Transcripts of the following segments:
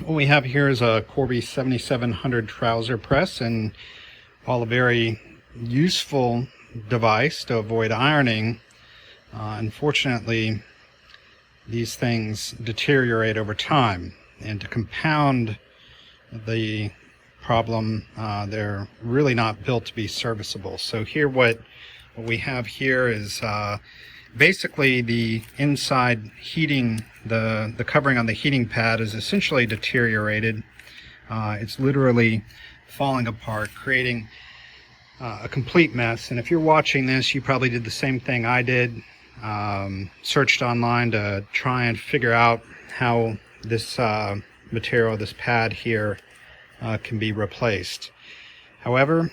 What we have here is a Corby 7700 trouser press, and while a very useful device to avoid ironing, unfortunately these things deteriorate over time, and to compound the problem, they're really not built to be serviceable. So here what we have here is basically the inside heating, the covering on the heating pad is essentially deteriorated. It's literally falling apart, creating a complete mess. And if you're watching this, you probably did the same thing I did. Searched online to try and figure out how this material, this pad here, can be replaced. However,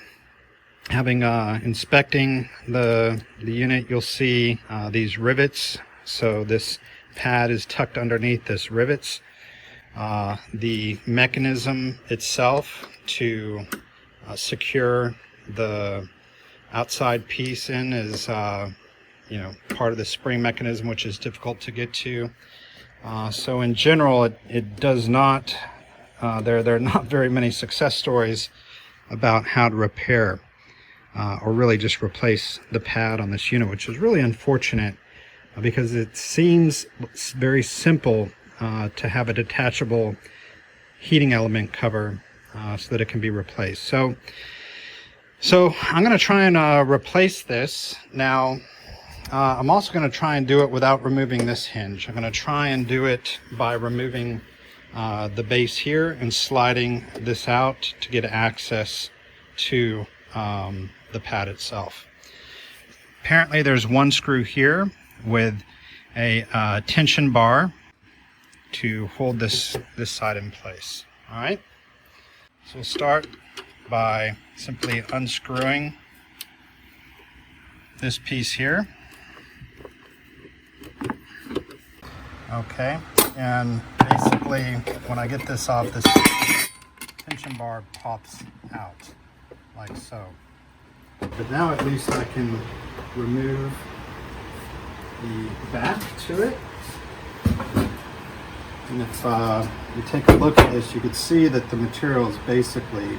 having inspecting the unit, you'll see these rivets. So this pad is tucked underneath this rivets. The mechanism itself to secure the outside piece in is part of the spring mechanism, which is difficult to get to. So in general, it does not, there are not very many success stories about how to repair or really just replace the pad on this unit, which is really unfortunate because it seems very simple to have a detachable heating element cover so that it can be replaced. So I'm going to try and replace this. Now I'm also going to try and do it without removing this hinge. I'm going to try and do it by removing the base here and sliding this out to get access to the pad itself. Apparently there's one screw here with a tension bar to hold this side in place. All right, so we'll start by simply unscrewing this piece here. Okay, and basically when I get this off, this tension bar pops out like so. But now at least I can remove the back to it. And if you take a look at this, you can see that the material is basically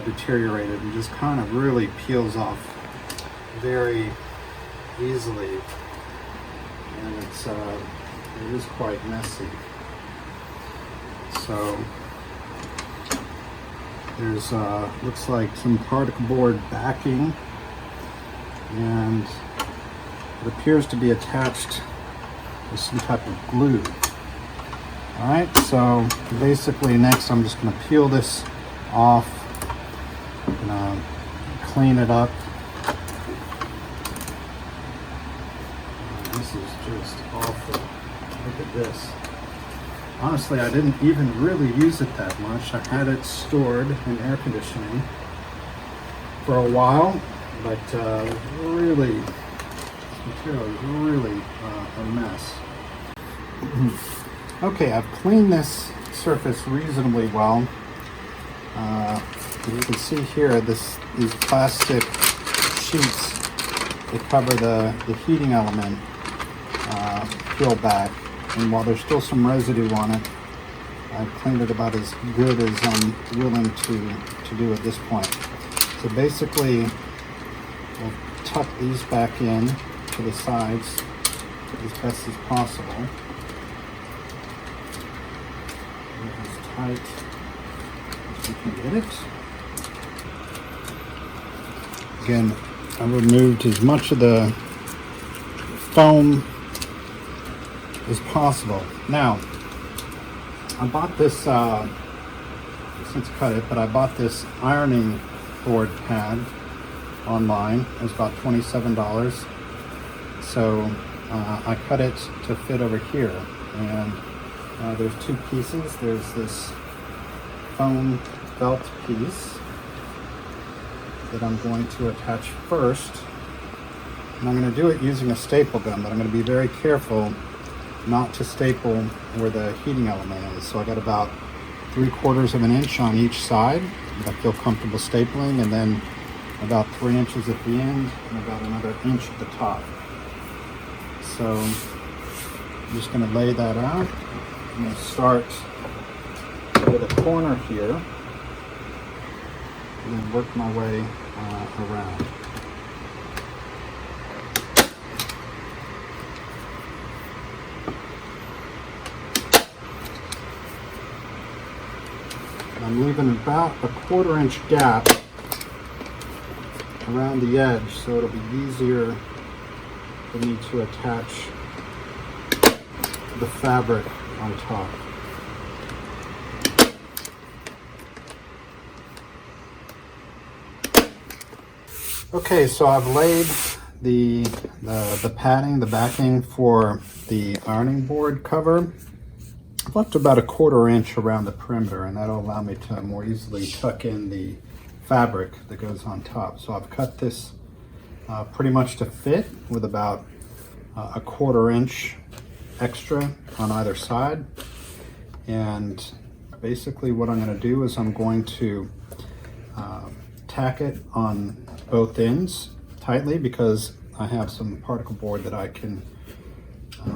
deteriorated and just kind of really peels off very easily. And it is quite messy. So there's looks like some particle board backing, and it appears to be attached with some type of glue. All right, so basically next I'm just going to peel this off. I'm going to clean it up. This is just awful. Look at this. Honestly, I didn't even really use it that much. I had it stored in air conditioning for a while, but really, this material is really a mess. Okay, I've cleaned this surface reasonably well. As you can see here, these plastic sheets that cover the heating element peel back. And while there's still some residue on it, I've cleaned it about as good as I'm willing to do at this point. So basically, we'll tuck these back in to the sides as best as possible. As tight as we can get it. Again, I removed as much of the foam as possible. Now, I bought this, since cut it, but I bought this ironing board pad online. It was about $27. So I cut it to fit over here. And there's two pieces. There's this foam felt piece that I'm going to attach first. And I'm going to do it using a staple gun, but I'm going to be very careful not to staple where the heating element is. So I got about 3/4 of an inch on each side that I feel comfortable stapling, and then about 3 inches at the end and about another inch at the top. So I'm just going to lay that out. I'm going to start to the corner here and then work my way around. I'm leaving about a 1/4 inch gap around the edge so it'll be easier for me to attach the fabric on top. Okay, so I've laid the padding, the backing for the ironing board cover. I've left about a 1/4 inch around the perimeter, and that'll allow me to more easily tuck in the fabric that goes on top. So I've cut this pretty much to fit with about a 1/4 inch extra on either side. And basically what I'm going to do is I'm going to tack it on both ends tightly because I have some particle board that I can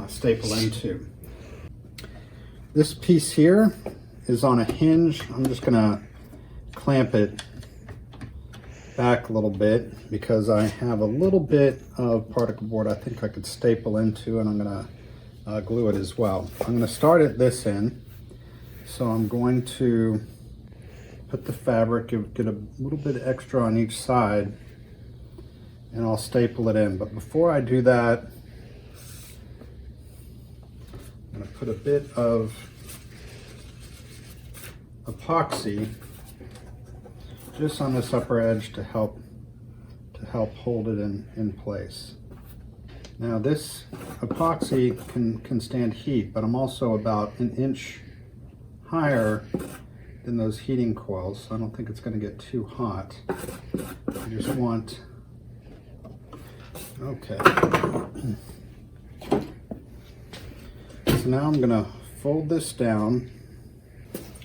staple into. This piece here is on a hinge. I'm just gonna clamp it back a little bit because I have a little bit of particle board I think I could staple into, and I'm gonna glue it as well. I'm gonna start at this end. So I'm going to put the fabric, get a little bit extra on each side, and I'll staple it in. But before I do that, I'm going to put a bit of epoxy just on this upper edge to help hold it in place. Now this epoxy can stand heat, but I'm also about 1 inch higher than those heating coils, so I don't think it's going to get too hot. I just want, okay. So now I'm going to fold this down.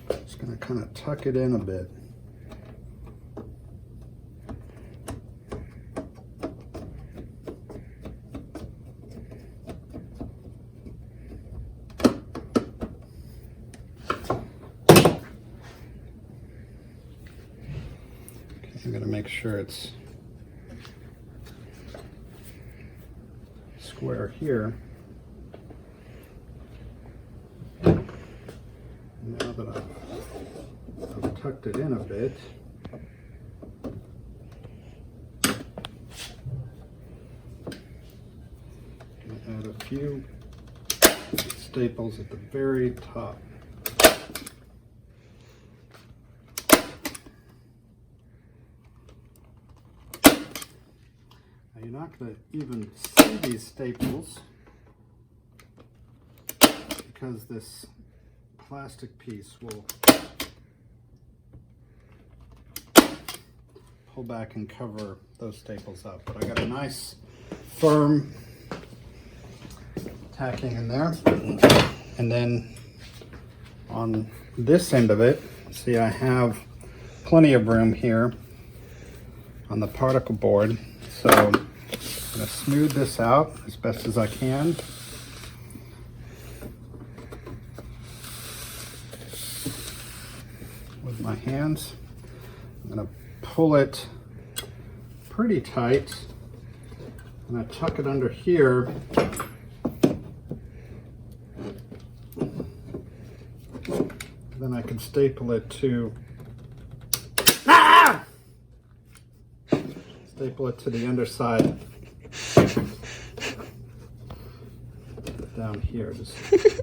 Just going to kind of tuck it in a bit. I'm going to make sure it's square here. Now that I've tucked it in a bit, I'm going to add a few staples at the very top. You're not going to even see these staples because this plastic piece will pull back and cover those staples up. But I got a nice firm tacking in there. And then on this end of it, see, I have plenty of room here on the particle board. So I'm going to smooth this out as best as I can. With my hands, I'm going to pull it pretty tight, and I tuck it under here. Then I can staple it to staple it to the underside down here. Just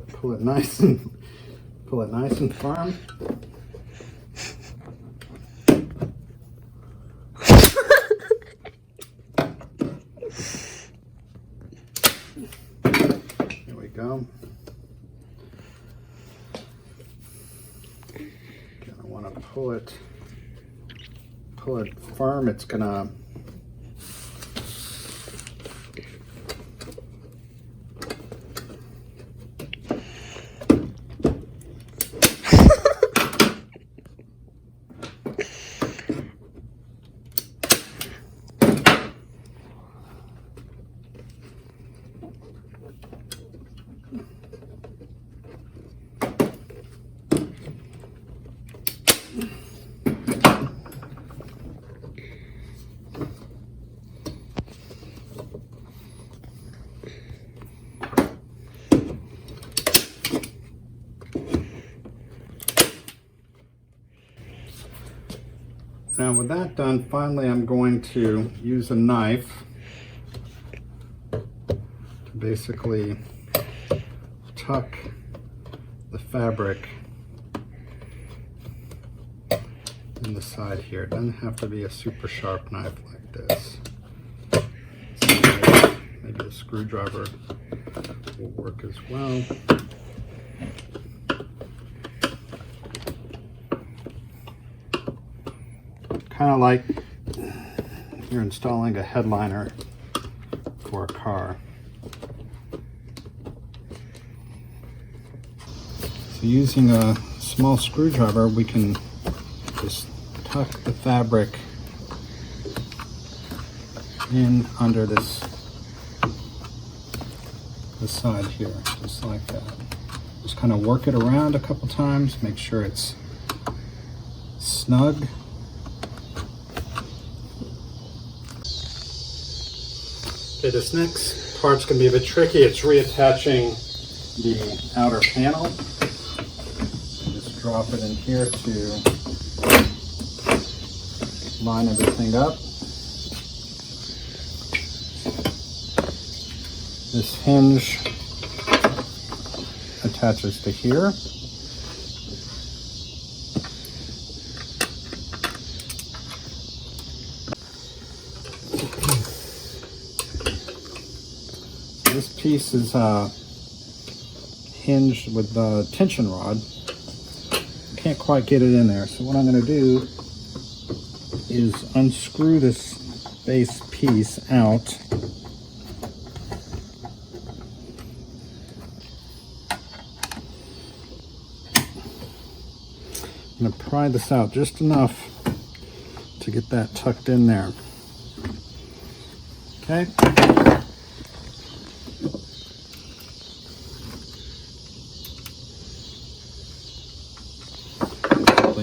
pull it nice and firm. There we go. Gonna want to pull it firm. It's gonna Now with that done, finally I'm going to use a knife to basically tuck the fabric in the side here. It doesn't have to be a super sharp knife like this. So maybe a screwdriver will work as well. Kind of like you're installing a headliner for a car. So using a small screwdriver, we can just tuck the fabric in under this side here, just like that. Just kind of work it around a couple times, make sure it's snug. Okay, this next part's going to be a bit tricky. It's reattaching the outer panel. Just drop it in here to line everything up. This hinge attaches to here. This piece is hinged with the tension rod. Can't quite get it in there, so what I'm going to do is unscrew this base piece out. I'm going to pry this out just enough to get that tucked in there. Okay.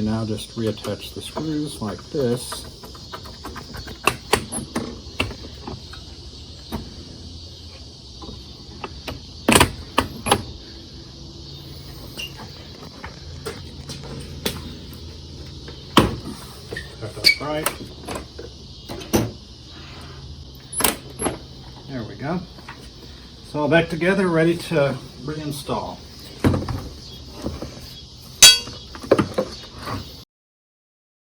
Now just reattach the screws like this. Got that right. There we go. It's all back together, ready to reinstall.